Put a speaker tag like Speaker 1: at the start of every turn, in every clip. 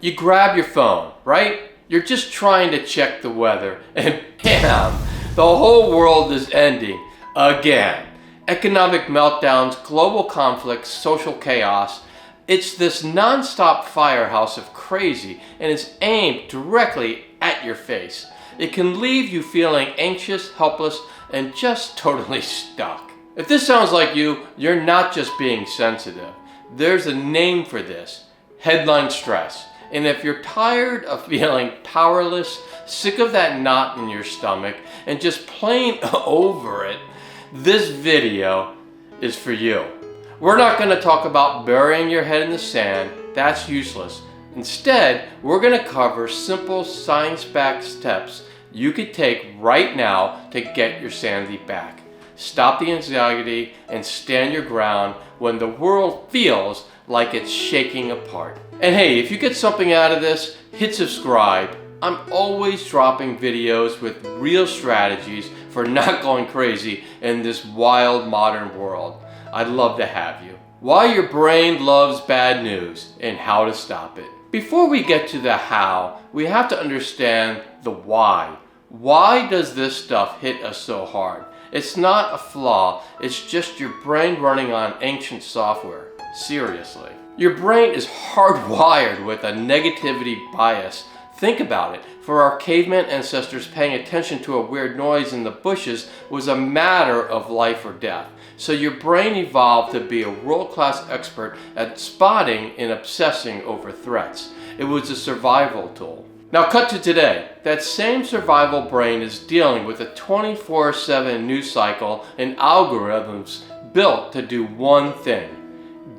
Speaker 1: You grab your phone, right? You're just trying to check the weather, and bam, the whole world is ending again. Economic meltdowns, global conflicts, social chaos. It's this non-stop firehouse of crazy, and it's aimed directly at your face. It can leave you feeling anxious, helpless, and just totally stuck. If this sounds like you, you're not just being sensitive. There's a name for this: headline stress. And if you're tired of feeling powerless, sick of that knot in your stomach, and just plain over it, this video is for you. We're not going to talk about burying your head in the sand. That's useless. Instead, we're going to cover simple science-backed steps you could take right now to get your sanity back. Stop the anxiety and stand your ground when the world feels like it's shaking apart. And hey, if you get something out of this, hit subscribe. I'm always dropping videos with real strategies for not going crazy in this wild modern world. I'd love to have you. Why your brain loves bad news and how to stop it. Before we get to the how, we have to understand the why. Why does this stuff hit us so hard? It's not a flaw, it's just your brain running on ancient software. Seriously. Your brain is hardwired with a negativity bias. Think about it. For our caveman ancestors, paying attention to a weird noise in the bushes was a matter of life or death. So your brain evolved to be a world-class expert at spotting and obsessing over threats. It was a survival tool. Now cut to today. That same survival brain is dealing with a 24/7 news cycle and algorithms built to do one thing: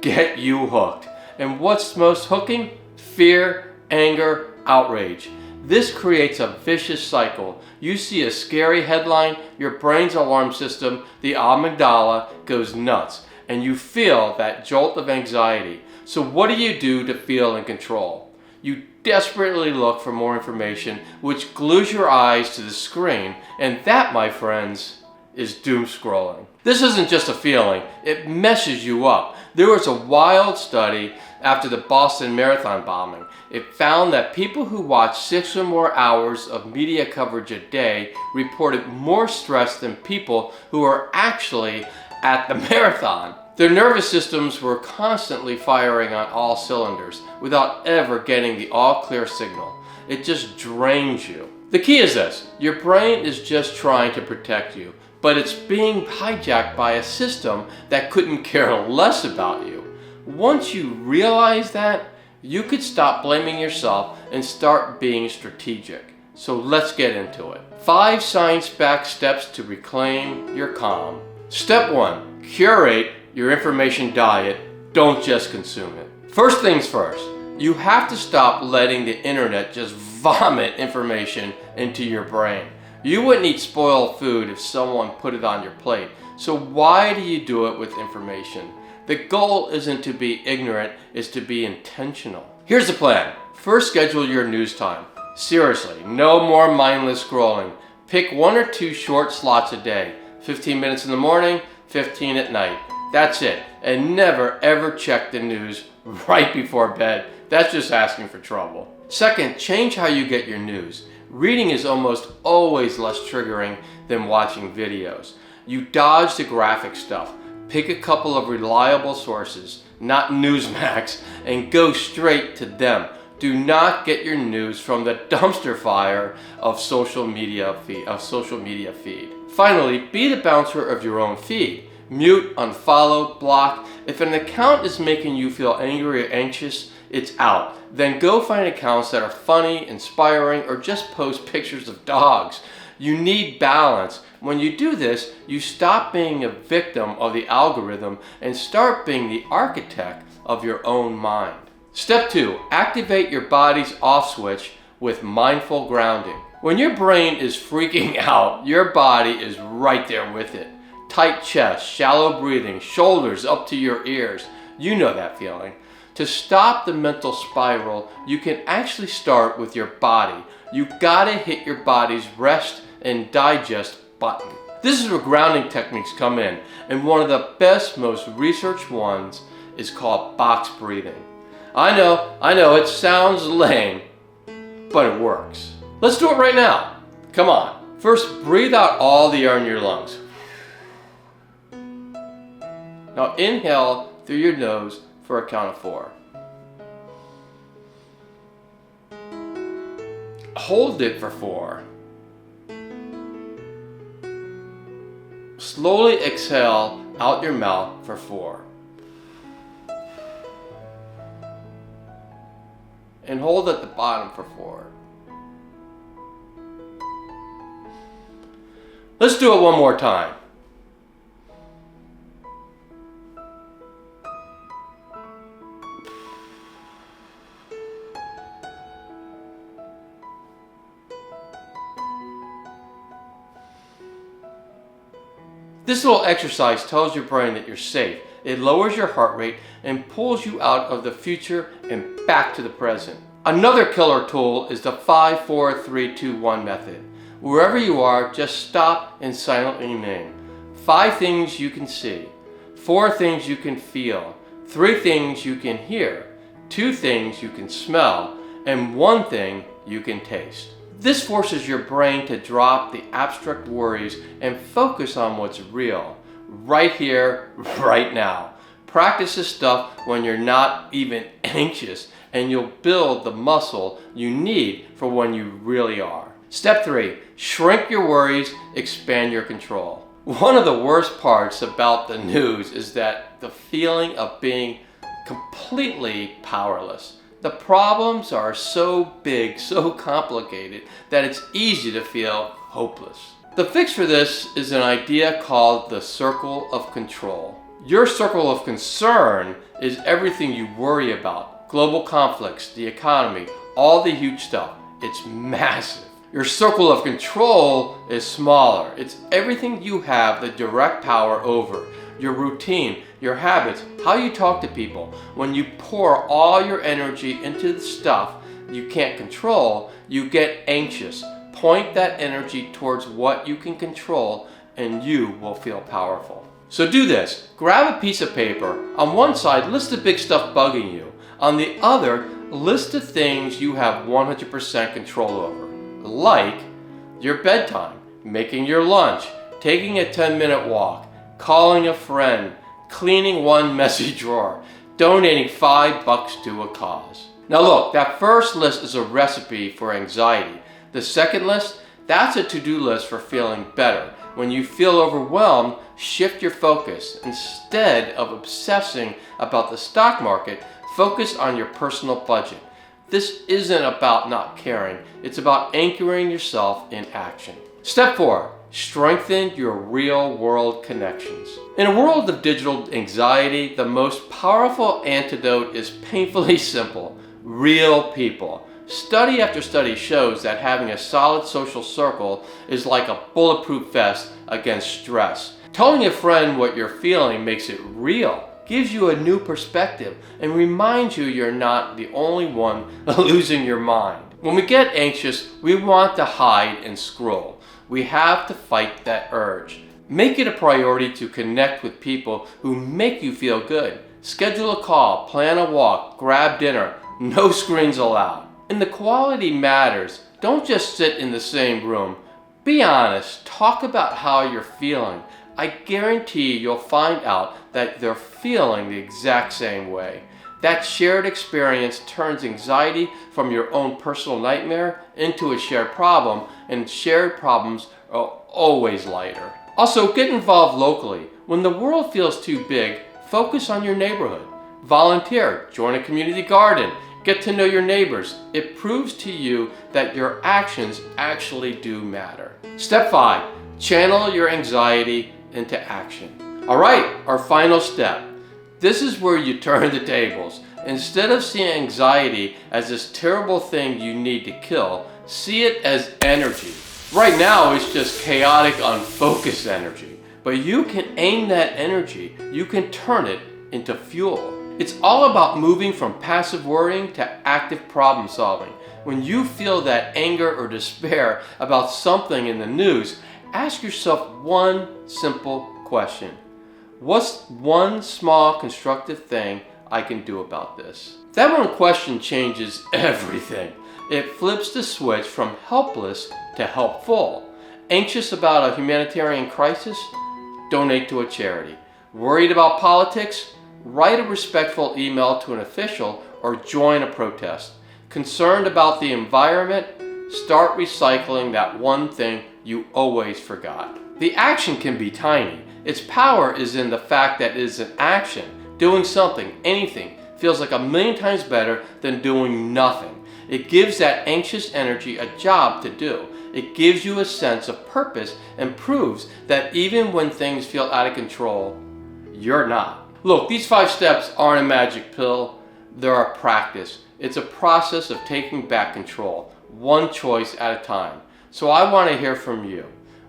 Speaker 1: get you hooked. And what's most hooking? Fear, anger, outrage. This creates a vicious cycle. You see a scary headline, your brain's alarm system, the amygdala, goes nuts, and you feel that jolt of anxiety. So what do you do to feel in control? You desperately look for more information, which glues your eyes to the screen, and that, my friends, is doom scrolling. This isn't just a feeling, it messes you up. There was a wild study after the Boston Marathon bombing. It found that people who watched 6 or more hours of media coverage a day reported more stress than people who were actually at the marathon. Their nervous systems were constantly firing on all cylinders without ever getting the all-clear signal. It just drains you. The key is this: your brain is just trying to protect you, but it's being hijacked by a system that couldn't care less about you. Once you realize that, you could stop blaming yourself and start being strategic. So let's get into it. 5 science-backed steps to reclaim your calm. Step 1, curate your information diet. Don't just consume it. First things first, you have to stop letting the internet just vomit information into your brain. You wouldn't eat spoiled food if someone put it on your plate. So why do you do it with information? The goal isn't to be ignorant, it's to be intentional. Here's the plan. First, schedule your news time. Seriously, no more mindless scrolling. Pick 1 or 2 short slots a day. 15 minutes in the morning, 15 at night. That's it. And never ever check the news right before bed. That's just asking for trouble. Second, change how you get your news. Reading is almost always less triggering than watching videos. You dodge the graphic stuff. Pick a couple of reliable sources, not Newsmax, and go straight to them. Do not get your news from the dumpster fire of social media feed. Finally, be the bouncer of your own feed. Mute, unfollow, block. If an account is making you feel angry or anxious, it's out. Then go find accounts that are funny, inspiring, or just post pictures of dogs. You need balance. When you do this, you stop being a victim of the algorithm and start being the architect of your own mind. Step 2, activate your body's off switch with mindful grounding. When your brain is freaking out, your body is right there with it. Tight chest, shallow breathing, shoulders up to your ears. You know that feeling. To stop the mental spiral, you can actually start with your body. You gotta hit your body's rest and digest button. This is where grounding techniques come in, and one of the best, most researched ones is called box breathing. I know, it sounds lame, but it works. Let's do it right now. Come on. First, breathe out all the air in your lungs. Now inhale through your nose for a count of 4. Hold it for 4. Slowly exhale out your mouth for 4. And hold at the bottom for 4. Let's do it one more time. This little exercise tells your brain that you're safe. It lowers your heart rate and pulls you out of the future and back to the present. Another killer tool is the 5, 4, 3, 2, 1 method. Wherever you are, just stop and silently name 5 things you can see, 4 things you can feel, 3 things you can hear, 2 things you can smell, and 1 thing you can taste. This forces your brain to drop the abstract worries and focus on what's real, right here, right now. Practice this stuff when you're not even anxious, and you'll build the muscle you need for when you really are. Step 3, shrink your worries, expand your control. One of the worst parts about the news is that the feeling of being completely powerless. The problems are so big, so complicated, that it's easy to feel hopeless. The fix for this is an idea called the circle of control. Your circle of concern is everything you worry about. Global conflicts, the economy, all the huge stuff. It's massive. Your circle of control is smaller. It's everything you have the direct power over. Your routine, your habits, how you talk to people. When you pour all your energy into the stuff you can't control, you get anxious. Point that energy towards what you can control and you will feel powerful. So do this. Grab a piece of paper. On one side, list the big stuff bugging you. On the other, list the things you have 100% control over. Like your bedtime, making your lunch, taking a 10-minute walk, calling a friend, cleaning one messy drawer, donating $5 to a cause. Now look, that first list is a recipe for anxiety. The second list, that's a to-do list for feeling better. When you feel overwhelmed, shift your focus. Instead of obsessing about the stock market, focus on your personal budget. This isn't about not caring, it's about anchoring yourself in action. Step 4. Strengthen your real-world connections. In a world of digital anxiety, the most powerful antidote is painfully simple: real people. Study after study shows that having a solid social circle is like a bulletproof vest against stress. Telling a friend what you're feeling makes it real, gives you a new perspective, and reminds you you're not the only one losing your mind. When we get anxious, we want to hide and scroll. We have to fight that urge. Make it a priority to connect with people who make you feel good. Schedule a call, plan a walk, grab dinner. No screens allowed. And the quality matters. Don't just sit in the same room. Be honest. Talk about how you're feeling. I guarantee you'll find out that they're feeling the exact same way. That shared experience turns anxiety from your own personal nightmare into a shared problem, and shared problems are always lighter. Also, get involved locally. When the world feels too big, focus on your neighborhood. Volunteer, join a community garden, get to know your neighbors. It proves to you that your actions actually do matter. Step 5, channel your anxiety into action. All right, our final step. This is where you turn the tables. Instead of seeing anxiety as this terrible thing you need to kill, see it as energy. Right now, it's just chaotic, unfocused energy. But you can aim that energy. You can turn it into fuel. It's all about moving from passive worrying to active problem solving. When you feel that anger or despair about something in the news, ask yourself one simple question. What's one small constructive thing I can do about this? That one question changes everything. It flips the switch from helpless to helpful. Anxious about a humanitarian crisis? Donate to a charity. Worried about politics? Write a respectful email to an official or join a protest. Concerned about the environment? Start recycling that one thing you always forgot. The action can be tiny. Its power is in the fact that it is an action. Doing something, anything, feels like a million times better than doing nothing. It gives that anxious energy a job to do. It gives you a sense of purpose and proves that even when things feel out of control, you're not. Look, these 5 steps aren't a magic pill. They're a practice. It's a process of taking back control, one choice at a time. So I want to hear from you.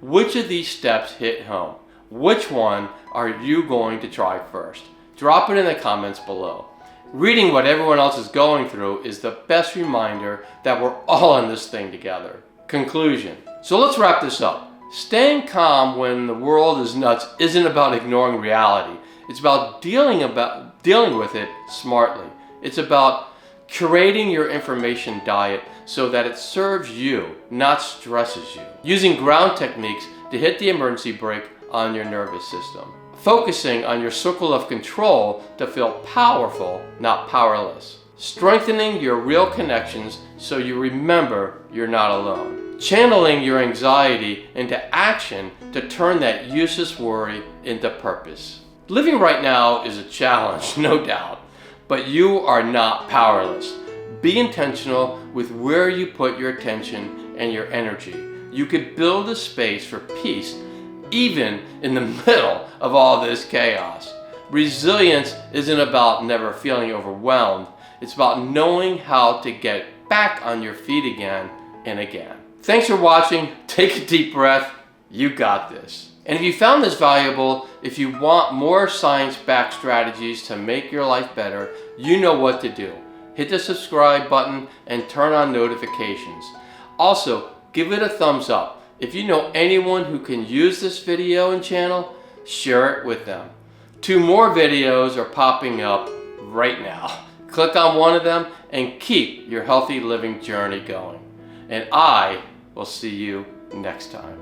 Speaker 1: Which of these steps hit home? Which one are you going to try first? Drop it in the comments below. Reading what everyone else is going through is the best reminder that we're all in this thing together. Conclusion. So let's wrap this up. Staying calm when the world is nuts isn't about ignoring reality. It's about dealing with it smartly. It's about curating your information diet so that it serves you, not stresses you. Using ground techniques to hit the emergency brake on your nervous system. Focusing on your circle of control to feel powerful, not powerless. Strengthening your real connections so you remember you're not alone. Channeling your anxiety into action to turn that useless worry into purpose. Living right now is a challenge, no doubt, but you are not powerless. Be intentional with where you put your attention and your energy. You could build a space for peace even in the middle of all this chaos. Resilience isn't about never feeling overwhelmed. It's about knowing how to get back on your feet again and again. Thanks for watching. Take a deep breath. You got this. And if you found this valuable, if you want more science-backed strategies to make your life better, you know what to do. Hit the subscribe button and turn on notifications. Also, give it a thumbs up. If you know anyone who can use this video and channel, share it with them. 2 more videos are popping up right now. Click on one of them and keep your healthy living journey going. And I will see you next time.